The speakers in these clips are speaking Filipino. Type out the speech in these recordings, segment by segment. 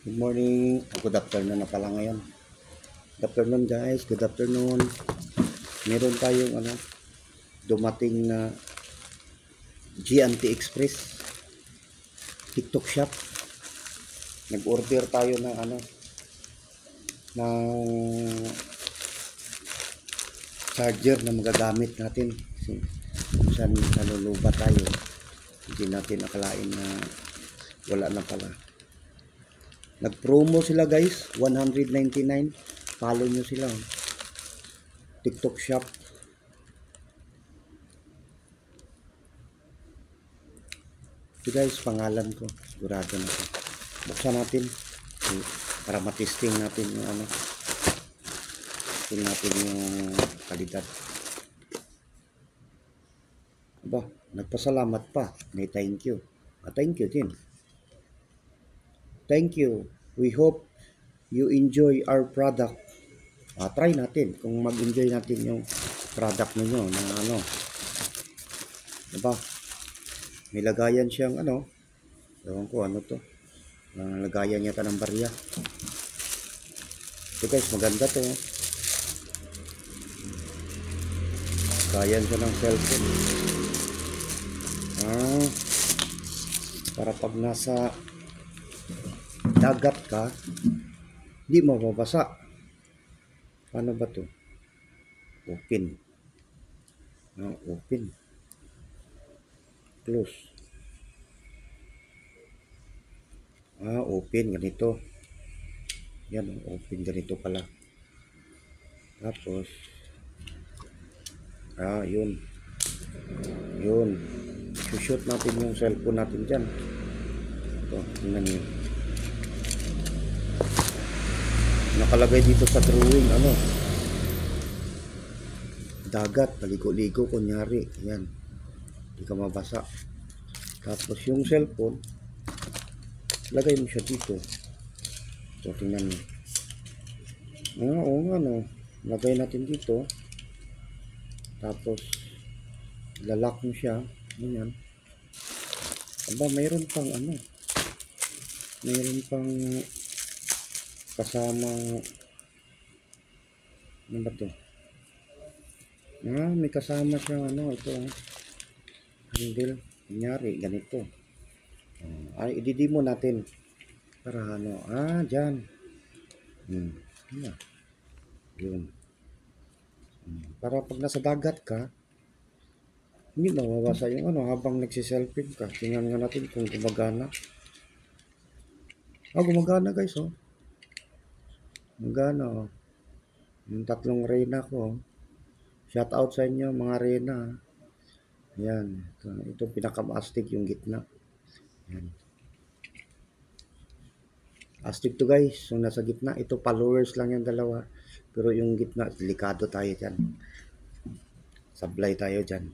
Good morning. Good afternoon na pala ngayon. Good afternoon guys. Good afternoon. Meron tayong dumating na G&T Express TikTok shop. Nag-order tayo ng ng charger na magagamit natin. Kasi minsan naluluba tayo. Hindi natin akalain na wala na pala. Nag-promo sila guys, 199. Follow nyo sila. TikTok shop. Ito guys, pangalan ko. Sigurado na ito. Buksan natin para matesting natin yung testing natin yung kalidad. Aba, nagpasalamat pa. May thank you. Thank you din. Thank you. We hope you enjoy our product. Try natin kung mag-enjoy natin yung product ninyo na diba? May lagayan siyang ewan ko ano to. Lagayan yata ng barya. So guys, maganda to. Lagayan siya ng cellphone. Para pag nasa dagat ka, hindi mababasa. Paano ba to? Open. Open. Close. Open. Ganito. Yan, open. Ganito pala. Tapos, yun. Yun. Shoot natin yung cellphone natin dyan. Ito, tingnan nyo. Nakalagay dito sa drawing, dagat, paligo-ligo, kunyari. Yan. Hindi ka mabasa. Tapos yung cellphone, lagay mo siya dito. So, tingnan mo. Lagay natin dito. Tapos, lalak mo siya. Ganyan. Aba, mayroon pang mayroon pang kasamang ano ba to? May kasama siyang ito handle, kunyari ganito. Ididimo natin para dyan. Yun. Para pag nasa dagat ka, hindi mawawasa yung habang nagsiselfie ka. Tingnan nga natin kung gumagana. Gumagana guys, Gumagana, yung tatlong reyna ko. Shout out sa inyo mga reyna. Yan. Ito pinaka-astig yung gitna. Yan. Astig to guys. So nasa gitna. Ito followers lang yung dalawa. Pero yung gitna, delikado tayo dyan. Sablay tayo dyan.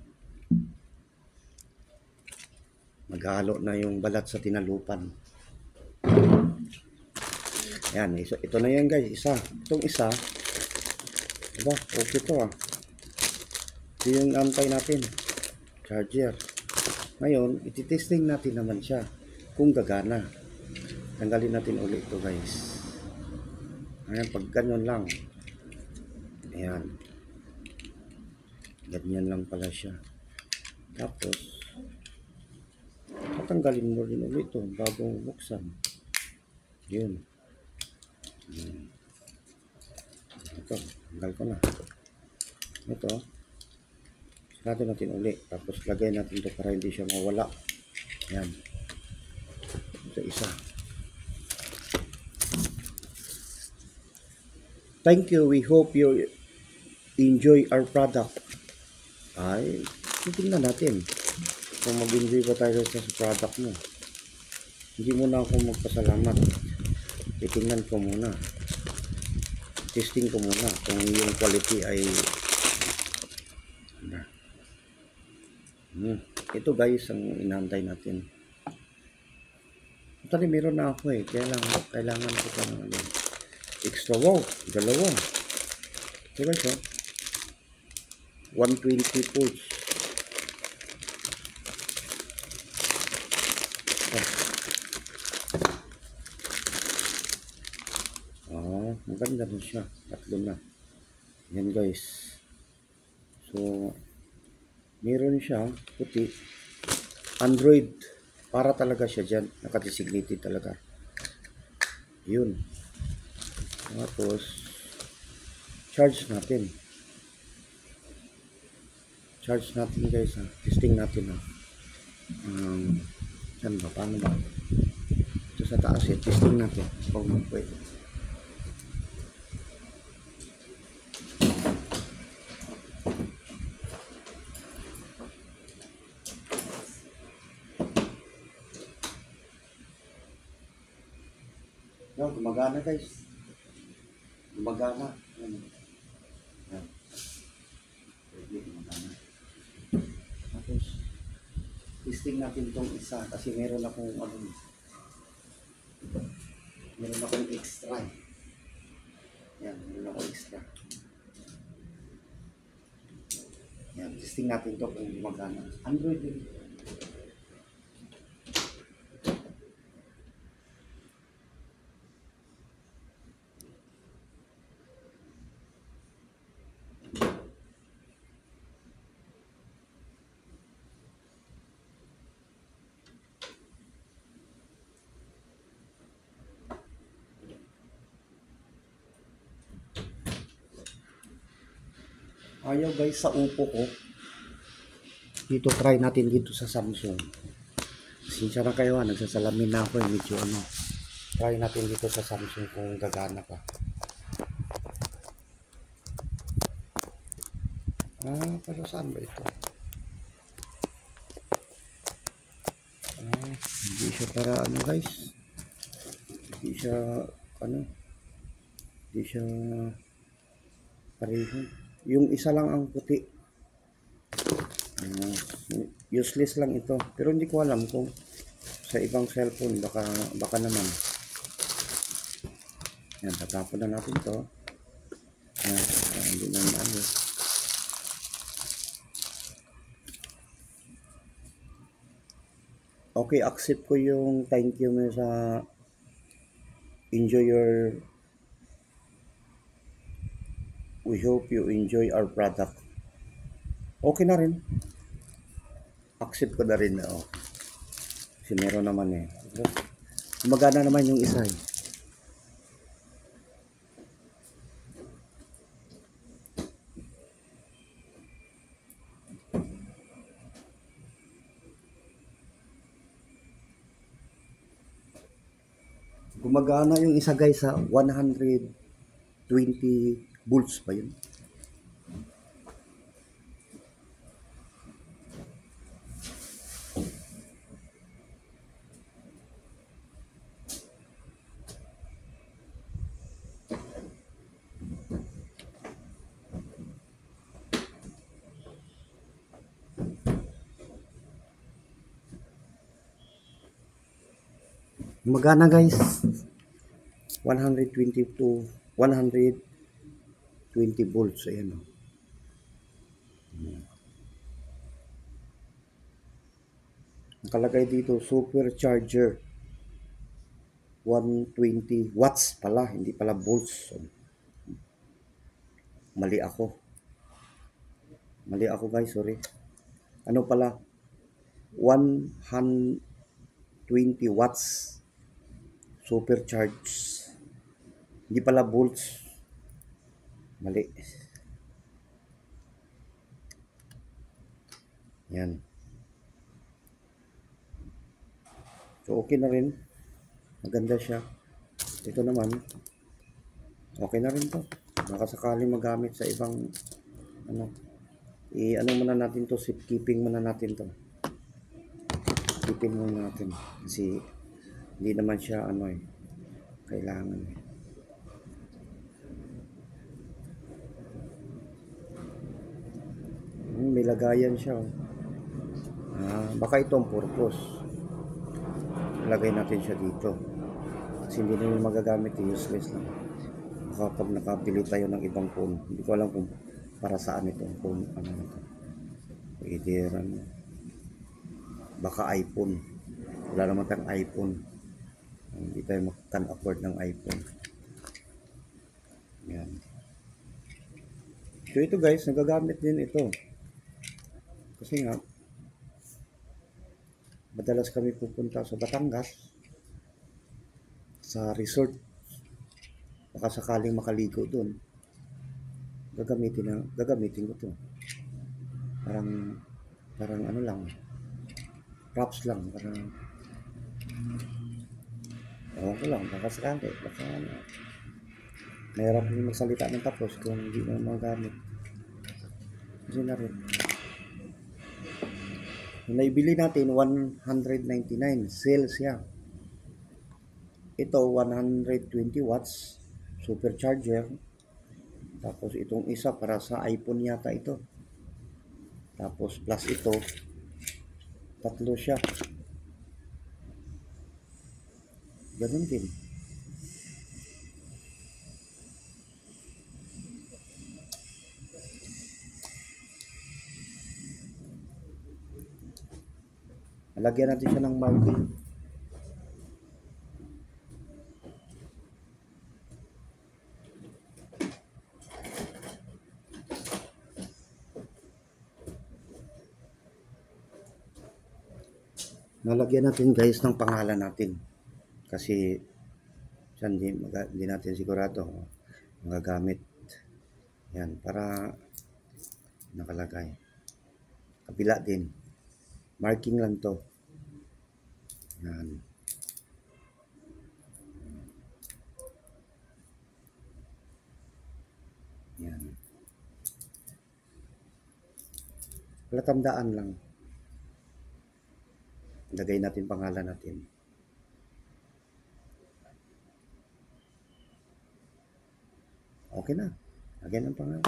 Maghalo na yung balat sa tinalupan. Yan. Ito na yan guys. Isa. Itong isa. Diba? Okay to Ito yung antay natin. Charger. Ngayon, ititesting natin naman siya kung gagana. Tanggalin natin ulit ito guys. Ayan, pag ganyan lang. Ayan. Ganyan lang pala siya. Tapos, tatanggalin mo rin ulit ito bago buksan. Yun. Ito, tanggal ko na. Ito. Sarado natin uli. Tapos lagay natin ito para hindi siya mawala. Yan. Ito isa. Thank you. We hope you enjoy our product. Titingnan natin kung mag-enjoy ba tayo sa product mo. Hindi muna ako magpasalamat. Titingnan ko muna. Testing ko muna kung yung quality ay ito guys ang inantay natin. Actually meron na ako kailangan ko pa ng extra. Dalawa. Ito guys 120 volts. Maganda na siya. Tatlo na. Yan guys. So, meron siya puti. Android. Para talaga siya dyan. Nakadesignated talaga. Yun. Tapos, charge natin. Charge natin guys ha. Testing natin ha. Saan ba? Paano ba? Ito sa taas eh. Testing natin. Kung pwede. Yan, gumagana guys. Gumagana. Yan. Yan. Pwede, gumagana. Tapos, testing natin itong isa kasi meron akong extra. Yan, meron akong extra. Yan, testing natin ito kung gumagana. Android din. Ayaw guys sa upo ko. Dito try natin dito sa Samsung. Sinsya na kayo ha, nagsasalamin na ako medyo Try natin dito sa Samsung kung gagana pa. Pero saan ba ito? Hindi siya para guys. Hindi siya hindi siya pareho. Yung isa lang ang puti. Useless lang ito. Pero hindi ko alam kung sa ibang cellphone baka naman. Yan, tatapon na natin to. Yan, hindi na maayos. Okay, accept ko yung thank you mo sa enjoy your we hope you enjoy our product. Okay na rin. Accept ko na rin na kasi meron naman eh. Gumagana naman yung isa eh. Gumagana yung isa guys sa 120 volts ba yun? Magana guys 120 to 120 volts ayan nakalagay dito supercharger 120 watts pala, hindi pala volts. Mali ako guys, sorry. Ano pala 120 watts supercharge, hindi pala volts. Mali. Yan. So okay na rin. Maganda siya. Ito naman okay na rin to. Baka sakaling magamit sa ibang muna natin to, keeping muna natin to. Keeping muna natin kasi hindi naman siya kailangan may lagayan siya baka ito ang purpose. Lagay natin siya dito kasi hindi naman magagamit, useless lang. Baka pag nakabili tayo ng ibang phone, hindi ko alam kung para saan itong phone pwede baka iPhone, wala naman tayong iPhone, hindi tayo can afford ng iPhone. Yan. So ito guys, nagagamit din ito. Kasi nga, madalas kami pupunta sa Batangas, sa resort. Baka sakaling makaligo doon. Gagamitin ko to. Parang, parang ano lang, props lang. Parang, ewan ko lang, baka sakali. Baka ano. Mahirap yung magsalita ng tapos kung hindi mo magamit. Kasi na rin. Yung naibili natin, 199. Sale siya. Ito, 120 watts. Supercharger. Tapos itong isa para sa iPhone yata ito. Tapos plus ito. Tatlo siya. Ganun din. Lagyan natin siya ng marking. Nalagyan natin guys ng pangalan natin. Kasi hindi natin sigurado magagamit. Yan, para nakalagay. Kabila din. Marking lang to. Yan. Yan. Palatandaan lang. Lagay natin pangalan natin. Okay na. Lagyan ng pangalan.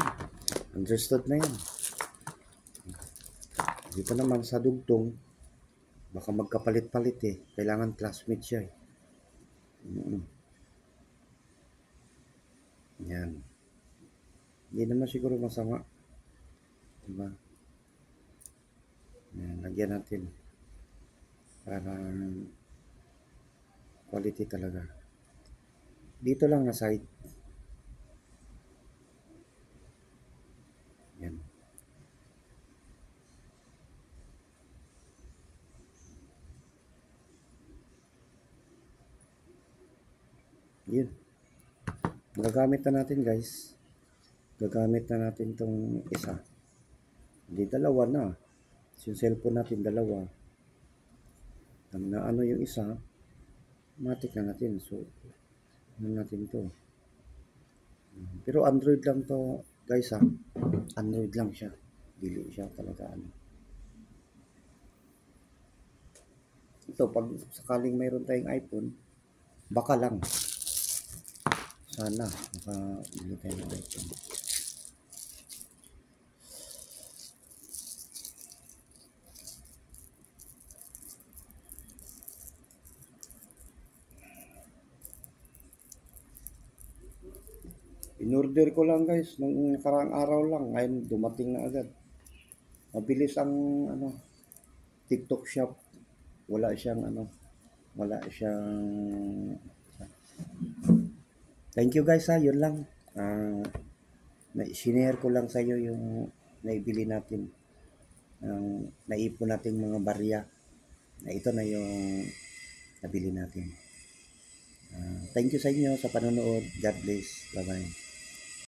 Understood na yan. Dito naman sa dugtong, baka magkapalit-palit eh. Kailangan classmate siya eh. Yan. Hindi naman siguro masama. Diba? Yan, lagyan natin. Parang quality talaga. Dito lang na side. Yan. Yun. Gagamit na natin guys. Gagamit na natin tong isa. Hindi, dalawa na. Yung cellphone natin, dalawa. Na ano yung isa, matik na natin. So, ano natin to. Pero Android lang to guys ha. Android lang siya. Dili siya talaga ano. Ito, pag sakaling mayroon tayong iPhone, baka lang. Sana, bili tayo ng iPhone. In-order ko lang guys, nung nakaraang araw lang, ngayon dumating na agad. Mabilis ang ano, TikTok shop. Wala siyang thank you guys ha, yun lang. Sinare ko lang sa iyo yung naibili natin. Naipon nating mga barya. Na ito na yung nabili natin. Thank you sa inyo sa panonood. God bless. Bye-bye.